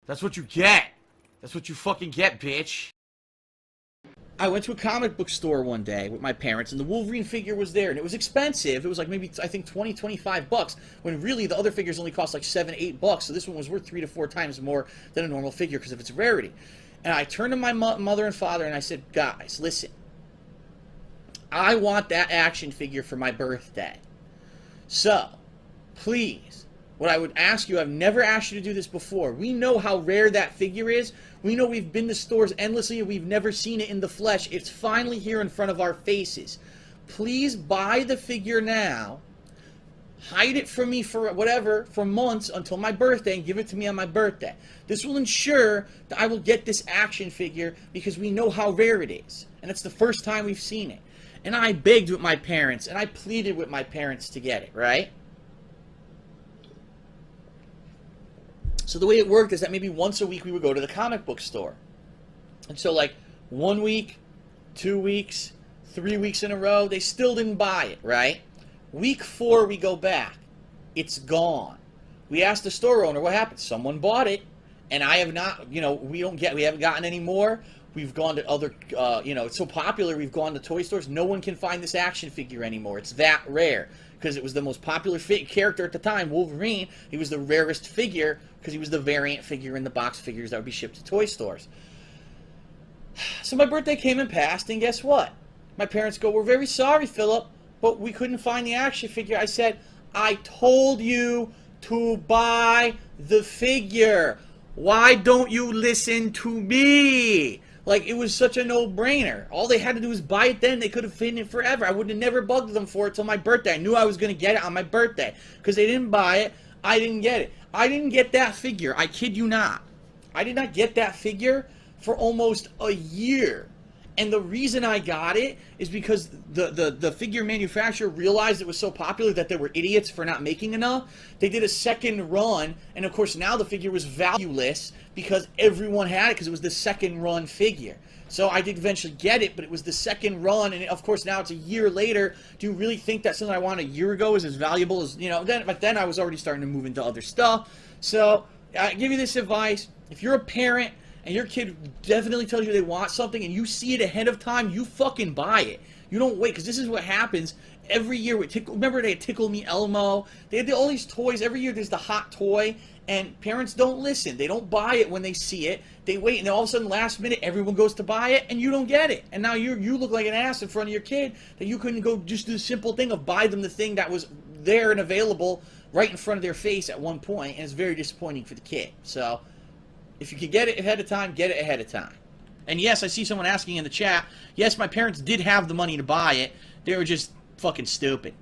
That's what you get. That's what you fucking get, bitch. I went to a comic book store one day with my parents, and the Wolverine figure was there, and it was expensive. It was like maybe, I think, 20, 25 bucks, when really the other figures only cost like 7, 8 bucks, so this one was worth 3 to 4 times more than a normal figure because of its rarity. And I turned to my mother and father, and I said, guys, listen, I want that action figure for my birthday. So, please, what I would ask you, I've never asked you to do this before. We know how rare that figure is. We know we've been to stores endlessly and we've never seen it in the flesh. It's finally here in front of our faces. Please buy the figure now. Hide it from me for whatever, for months until my birthday, and give it to me on my birthday. This will ensure that I will get this action figure because we know how rare it is. And it's the first time we've seen it. And I begged with my parents, and I pleaded with my parents to get it, right? So the way it worked is that maybe once a week we would go to the comic book store. And so like 1 week, 2 weeks, 3 weeks in a row, they still didn't buy it, right? Week 4 we go back. It's gone. We asked the store owner what happened. Someone bought it, and I have not, we haven't gotten any more. We've gone to other, it's so popular, we've gone to toy stores. No one can find this action figure anymore. It's that rare. Because it was the most popular character at the time, Wolverine. He was the rarest figure because he was the variant figure in the box figures that would be shipped to toy stores. So my birthday came and passed, and guess what? My parents go, we're very sorry, Philip, but we couldn't find the action figure. I said, I told you to buy the figure. Why don't you listen to me? Like, it was such a no-brainer. All they had to do was buy it then. They could have hidden it forever. I would have never bugged them for it till my birthday. I knew I was going to get it on my birthday. Because they didn't buy it, I didn't get it. I didn't get that figure. I kid you not. I did not get that figure for almost a year. And the reason I got it is because the figure manufacturer realized it was so popular that they were idiots for not making enough. They did a second run, and of course now the figure was valueless because everyone had it because it was the second run figure. So I did eventually get it, but it was the second run, and of course now it's a year later. Do you really think that something I wanted a year ago is as valuable as, but then I was already starting to move into other stuff. So I give you this advice. If you're a parent, and your kid definitely tells you they want something, and you see it ahead of time, you fucking buy it. You don't wait, because this is what happens every year with remember they had Tickle Me Elmo? They had all these toys. Every year there's the hot toy, and parents don't listen. They don't buy it when they see it. They wait, and then all of a sudden, last minute, everyone goes to buy it, and you don't get it. And now you look like an ass in front of your kid that you couldn't go just do the simple thing of buy them the thing that was there and available right in front of their face at one point, and it's very disappointing for the kid. So if you can get it ahead of time, get it ahead of time. And yes, I see someone asking in the chat, yes, my parents did have the money to buy it. They were just fucking stupid.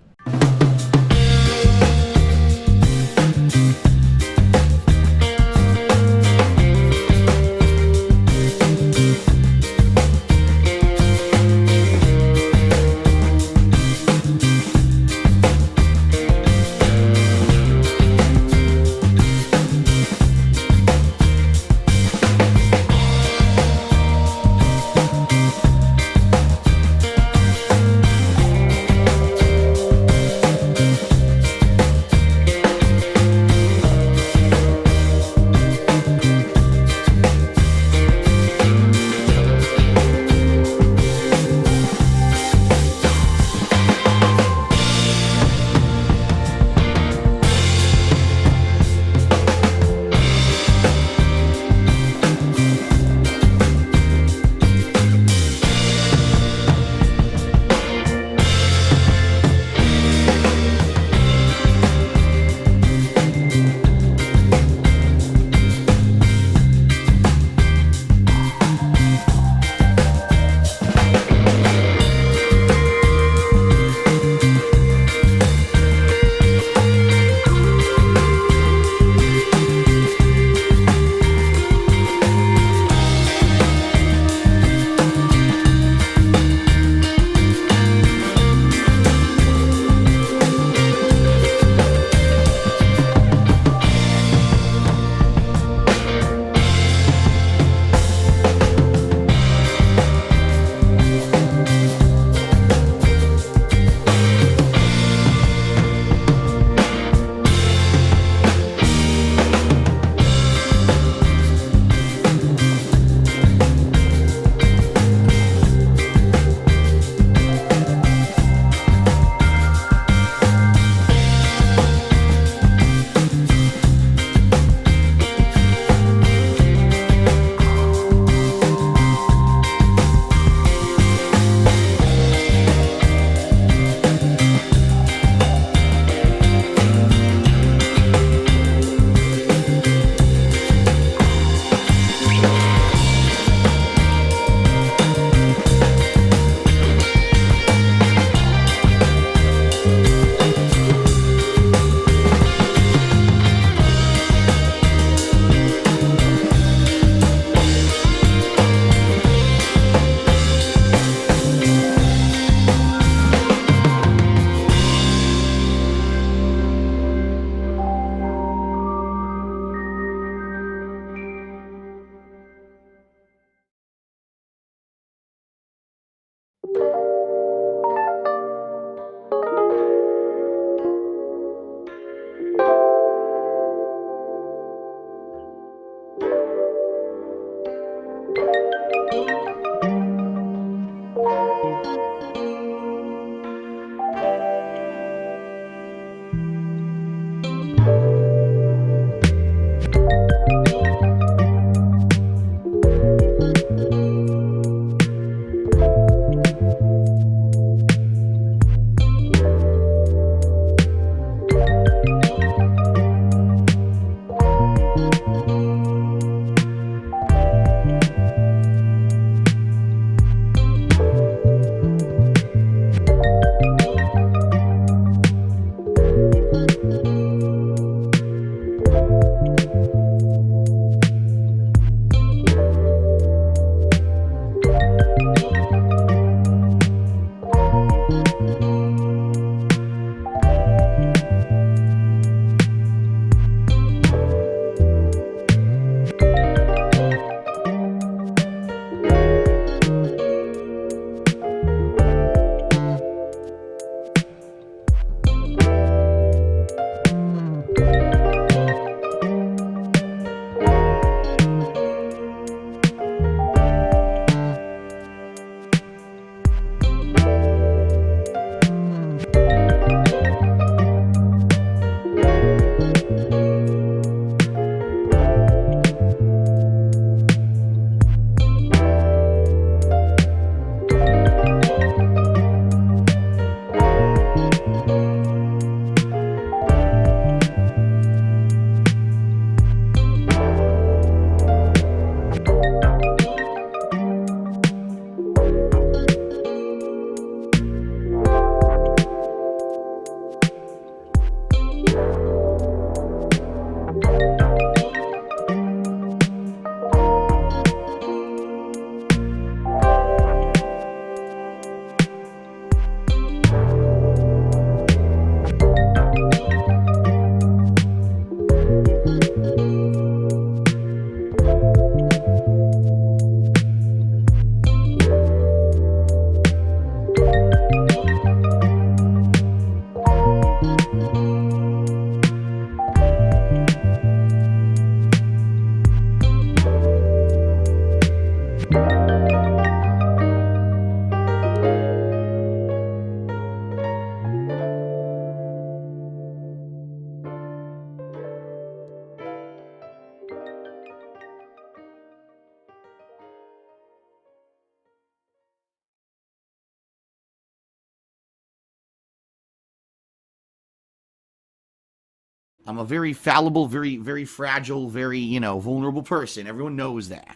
I'm a very fallible, very, very fragile, very, vulnerable person. Everyone knows that.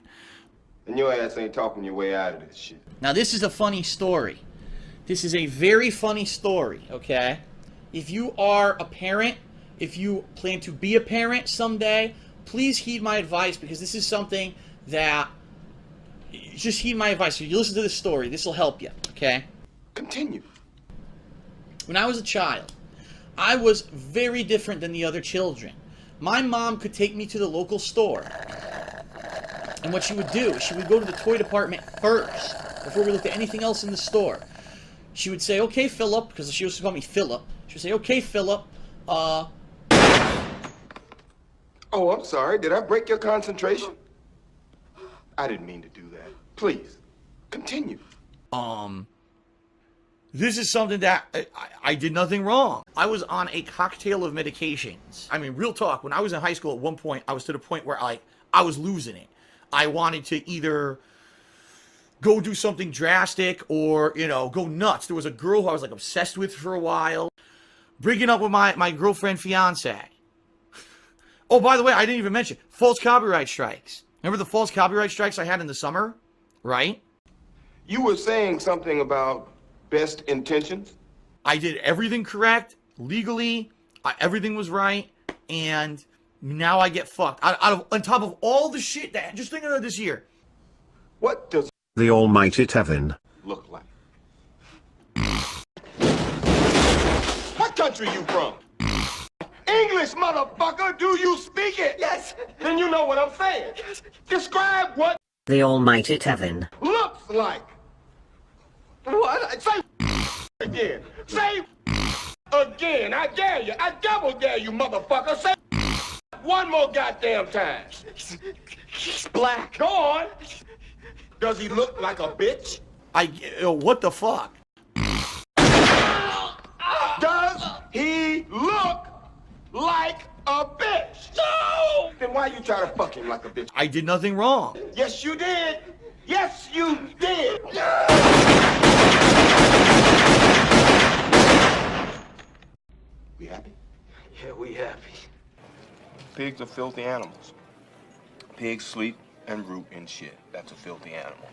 And your ass ain't talking your way out of this shit. Now, this is a funny story. This is a very funny story, okay? If you are a parent, if you plan to be a parent someday, please heed my advice, because this is something that... Just heed my advice. If you listen to this story, this will help you, okay? Continue. When I was a child, I was very different than the other children. My mom could take me to the local store. And what she would do is she would go to the toy department first, before we looked at anything else in the store. She would say, okay, Philip, because she used to call me Philip. She would say, okay, Philip, Oh, I'm sorry. Did I break your concentration? I didn't mean to do that. Please, continue. This is something that I did nothing wrong. I was on a cocktail of medications. I mean, real talk, when I was in high school at one point, I was to the point where I was losing it. I wanted to either go do something drastic or, go nuts. There was a girl who I was obsessed with for a while. Breaking up with my girlfriend, fiance. Oh, by the way, I didn't even mention false copyright strikes. Remember the false copyright strikes I had in the summer? Right? You were saying something about best intentions? I did everything correct, legally, everything was right, and now I get fucked. On top of all the shit that, just think of this year. What does the almighty Tevin look like? What country you from? English, motherfucker! Do you speak it? Yes! Then you know what I'm saying. Yes. Describe what the almighty Tevin looks like. What? Say again. Say again. I dare you. I double dare you, motherfucker. Say one more goddamn time. He's black. Go on. Does he look like a bitch? What the fuck? Does he look like a bitch? No! Then why you try to fuck him like a bitch? I did nothing wrong. Yes, you did. Yes, you did. We happy? Yeah, we happy. Pigs are filthy animals. Pigs sleep and root in shit. That's a filthy animal.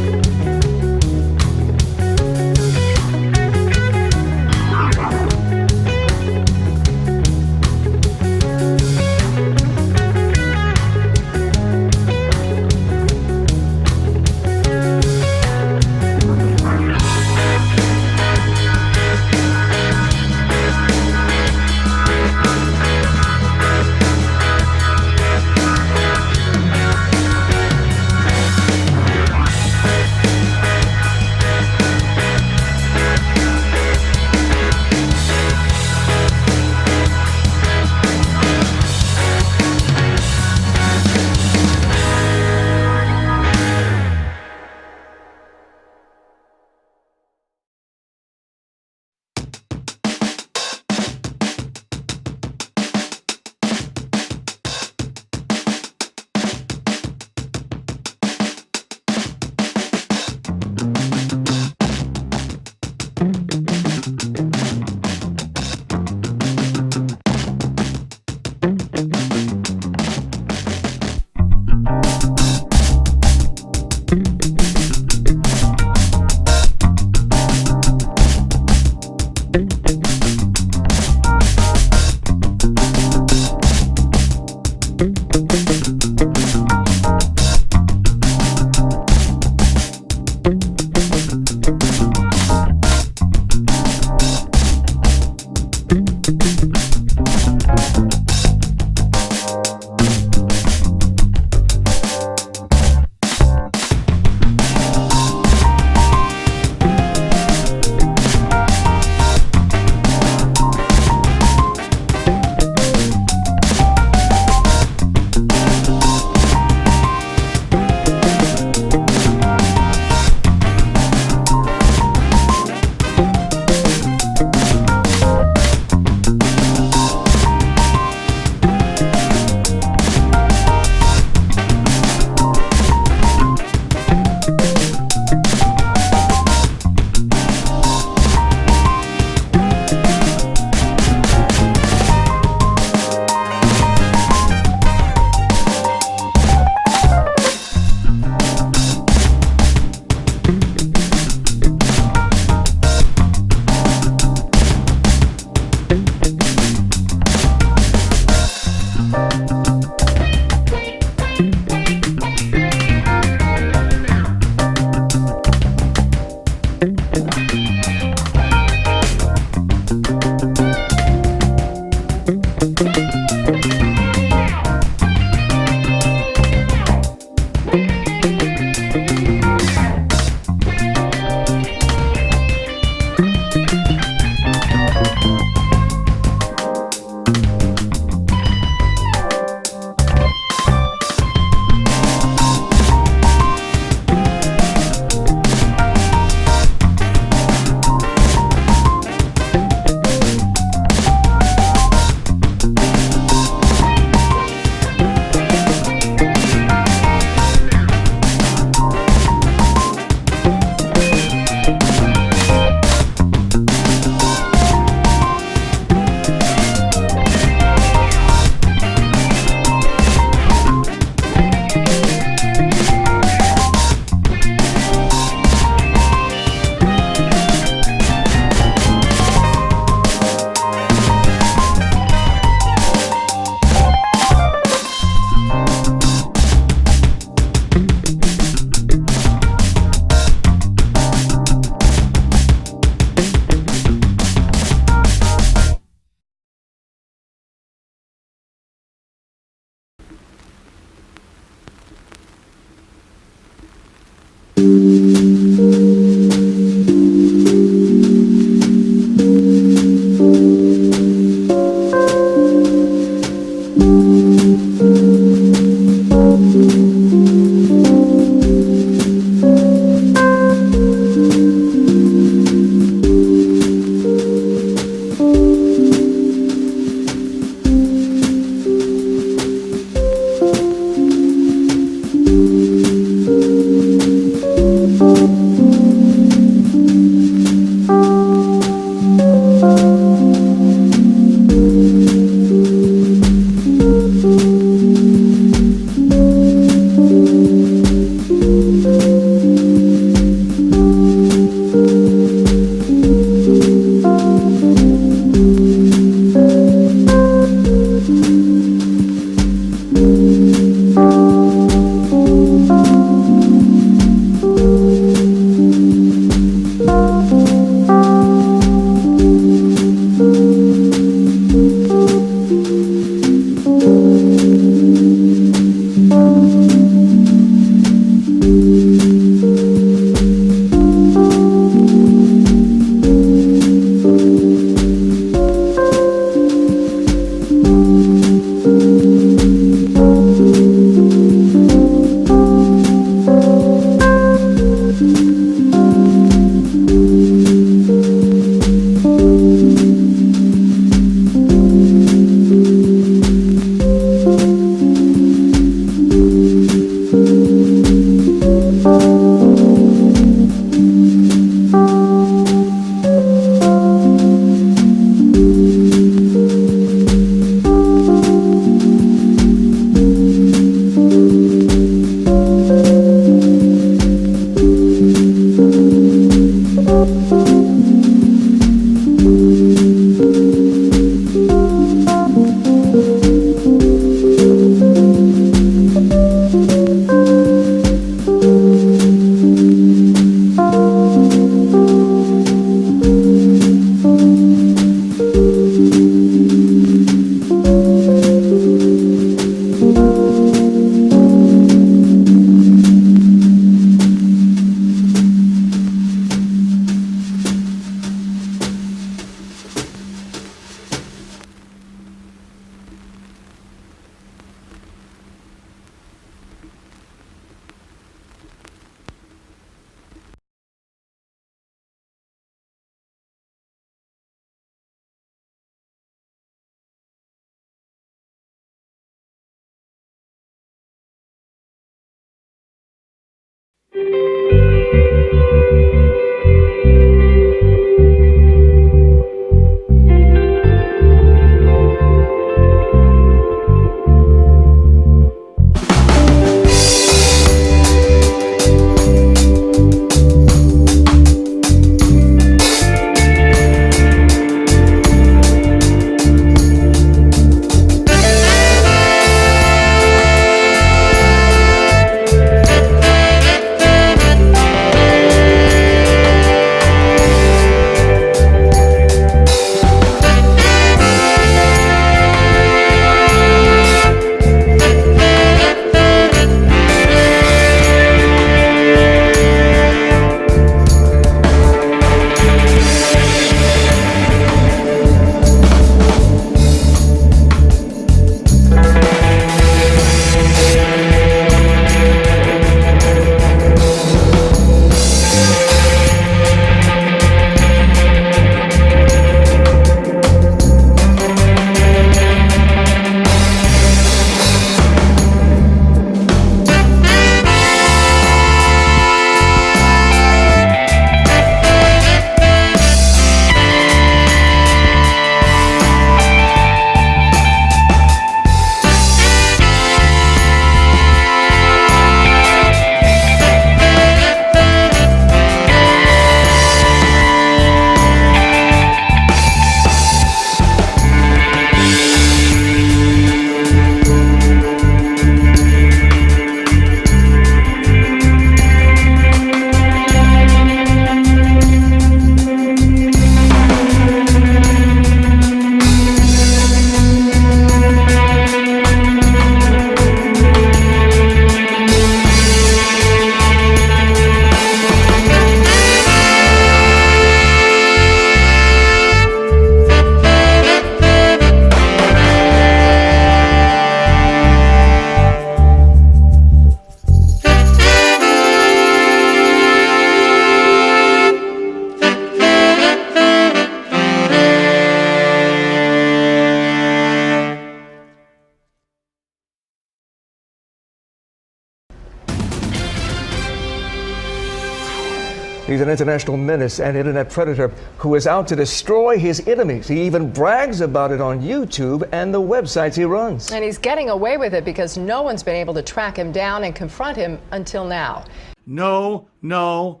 He's an international menace and internet predator who is out to destroy his enemies. He even brags about it on YouTube and the websites he runs. And he's getting away with it because no one's been able to track him down and confront him until now. No, no,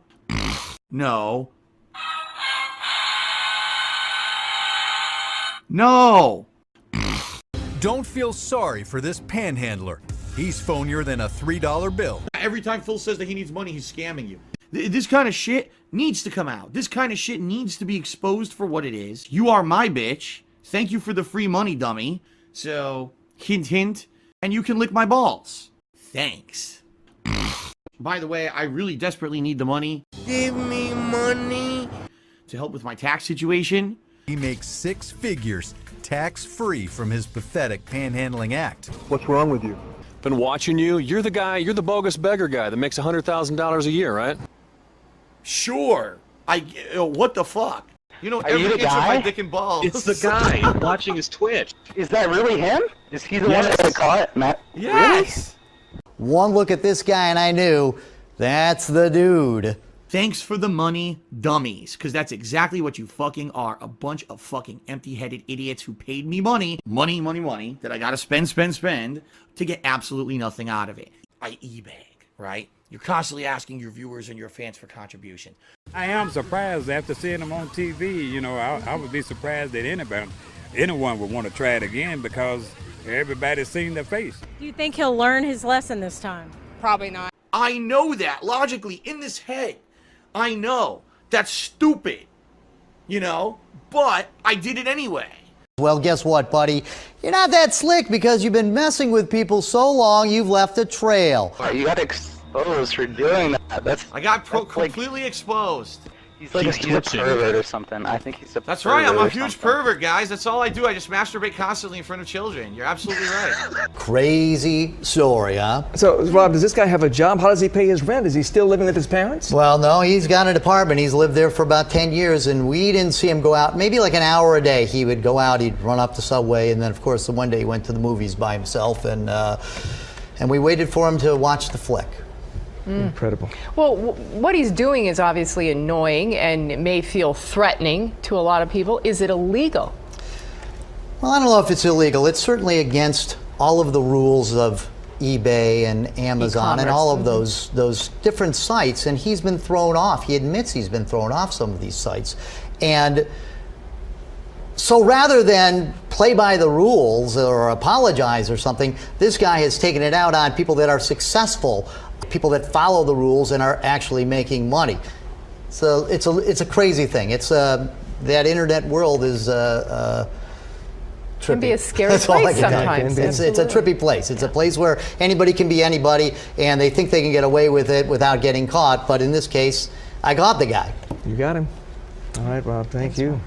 no. No! Don't feel sorry for this panhandler. He's phonier than a $3 bill. Every time Phil says that he needs money, he's scamming you. This kind of shit needs to come out. This kind of shit needs to be exposed for what it is. You are my bitch. Thank you for the free money, dummy. So, hint, hint. And you can lick my balls. Thanks. By the way, I really desperately need the money. Give me money. To help with my tax situation. He makes 6 figures, tax-free from his pathetic panhandling act. What's wrong with you? Been watching you. You're the bogus beggar guy that makes $100,000 a year, right? Sure. What the fuck? You know, Are you the inch of guy? my dick and balls. It's the guy. I'm watching his Twitch. Is that really him? Is he the one that caught Matt? Yes. One look at this guy and I knew that's the dude. Thanks for the money, dummies. Because that's exactly what you fucking are. A bunch of fucking empty-headed idiots who paid me money, that I gotta spend, to get absolutely nothing out of it. I e-bag, right? You're constantly asking your viewers and your fans for contribution. I am surprised after seeing him on TV. You know, I would be surprised that anyone would want to try it again because everybody's seen their face. Do you think he'll learn his lesson this time? Probably not. I know that logically in this head. I know that's stupid, you know, but I did it anyway. Well, guess what, buddy? You're not that slick because you've been messing with people so long you've left a trail. You got exposed for doing that. I got completely exposed. He's like he's a pervert or something. I think he's a That's pervert right, I'm a or huge something. pervert, guys. That's all I do. I just masturbate constantly in front of children. You're absolutely right. Crazy story, huh? So, Rob, does this guy have a job? How does he pay his rent? Is he still living with his parents? Well, no, he's got an apartment. He's lived there for about 10 years, and we didn't see him go out. Maybe like an hour a day. He would go out, he'd run up the subway, and then, of course, the one day he went to the movies by himself, and we waited for him to watch the flick. Incredible. Well, what he's doing is obviously annoying and it may feel threatening to a lot of people. Is it illegal? Well, I don't know if it's illegal. It's certainly against all of the rules of eBay and Amazon and all of those different sites, and he's been thrown off. He admits he's been thrown off some of these sites. And so rather than play by the rules or apologize or something, this guy has taken it out on people that are successful, people that follow the rules and are actually making money. So it's a crazy thing. It's that internet world is trippy. Can be a scary That's all I place can tell sometimes. you. It's a trippy place. It's a place where anybody can be anybody, and they think they can get away with it without getting caught. But in this case, I got the guy. You got him. All right, Rob. Thank you. Rob.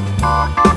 Bye.